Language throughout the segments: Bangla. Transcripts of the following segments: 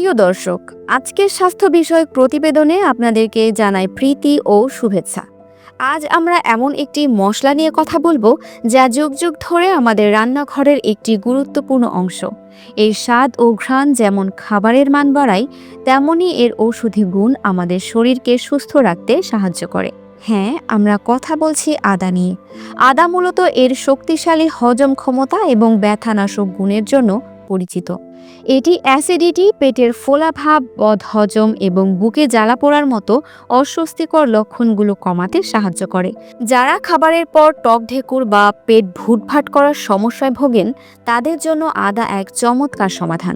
প্রিয় দর্শক, আজকের স্বাস্থ্য বিষয়ক প্রতিবেদনে আপনাদেরকে জানাই প্রীতি ও শুভেচ্ছা। আজ আমরা এমন একটি মশলা নিয়ে কথা বলবো যা যুগ যুগ ধরে আমাদের রান্নাঘরের একটি গুরুত্বপূর্ণ অংশ। এর স্বাদ ও ঘ্রাণ যেমন খাবারের মান বাড়ায়, তেমনি এর ঔষধি গুণ আমাদের শরীরকে সুস্থ রাখতে সাহায্য করে। হ্যাঁ, আমরা কথা বলছি আদা নিয়ে। আদা মূলত এর শক্তিশালী হজম ক্ষমতা এবং ব্যথানাশক গুণের জন্য পরিচিত। এটি অ্যাসিডিটি, পেটের ফোলাভাব, বদহজম এবং বুকে জ্বালা পোড়ার মতো অস্বস্তিকর লক্ষণগুলো কমাতে সাহায্য করে। যারা খাবারের পর টক ঢেকুর বা পেট ভুটভাট করার সমস্যায় ভোগেন, তাদের জন্য আদা এক চমৎকার সমাধান।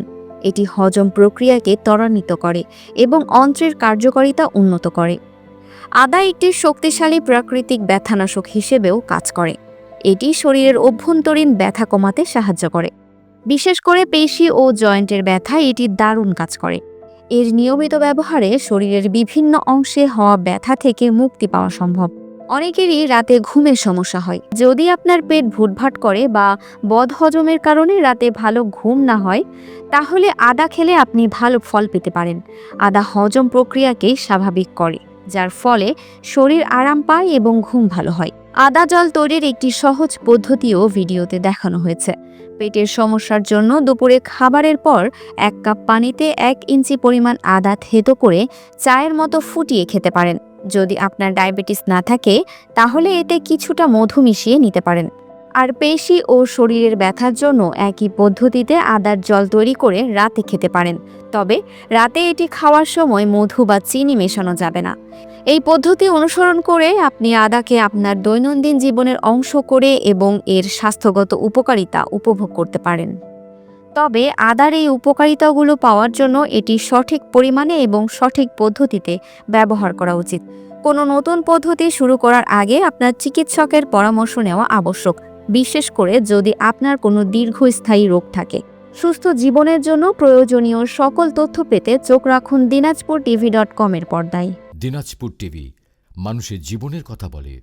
এটি হজম প্রক্রিয়াকে ত্বরান্বিত করে এবং অন্ত্রের কার্যকারিতা উন্নত করে। আদা একটি শক্তিশালী প্রাকৃতিক ব্যথানাশক হিসেবেও কাজ করে। এটি শরীরের অভ্যন্তরীণ ব্যথা কমাতে সাহায্য করে। বিশেষ করে পেশি ও জয়েন্টের ব্যথায় এটি দারুণ কাজ করে। এর নিয়মিত ব্যবহারে শরীরের বিভিন্ন অংশে হওয়া ব্যথা থেকে মুক্তি পাওয়া সম্ভব। অনেকেরই রাতে ঘুমের সমস্যা হয়। যদি আপনার পেট ভুটভাট করে বা বদহজমের কারণে রাতে ভালো ঘুম না হয়, তাহলে আদা খেলে আপনি ভালো ফল পেতে পারেন। আদা হজম প্রক্রিয়াকে স্বাভাবিক করে, যার ফলে শরীর আরাম পায় এবং ঘুম ভালো হয়। আদা জল তৈরির একটি সহজ পদ্ধতিও ভিডিওতে দেখানো হয়েছে। পেটের সমস্যার জন্য দুপুরে খাবারের পর 1 কাপ পানিতে 1 ইঞ্চি পরিমাণ আদা থেতো করে চায়ের মতো ফুটিয়ে খেতে পারেন। যদি আপনার ডায়াবেটিস না থাকে, তাহলে এতে কিছুটা মধু মিশিয়ে নিতে পারেন। আর পেশি ও শরীরের ব্যথার জন্য একই পদ্ধতিতে আদার জল তৈরি করে রাতে খেতে পারেন। তবে রাতে এটি খাওয়ার সময় মধু বা চিনি মেশানো যাবে না। এই পদ্ধতি অনুসরণ করে আপনি আদাকে আপনার দৈনন্দিন জীবনের অংশ করে এবং এর স্বাস্থ্যগত উপকারিতা উপভোগ করতে পারেন। তবে আদার এই উপকারিতাগুলো পাওয়ার জন্য এটি সঠিক পরিমাণে এবং সঠিক পদ্ধতিতে ব্যবহার করা উচিত। কোনো নতুন পদ্ধতি শুরু করার আগে আপনার চিকিৎসকের পরামর্শ নেওয়া আবশ্যক, বিশেষ করে যদি আপনার কোনো দীর্ঘস্থায়ী রোগ থাকে। সুস্থ জীবনের জন্য প্রয়োজনীয় সকল তথ্য পেতে চোখ রাখুন dinajpurtv.com এর পর্দায়। দিনাজপুর টিভি, মানুষের জীবনের কথা বলে।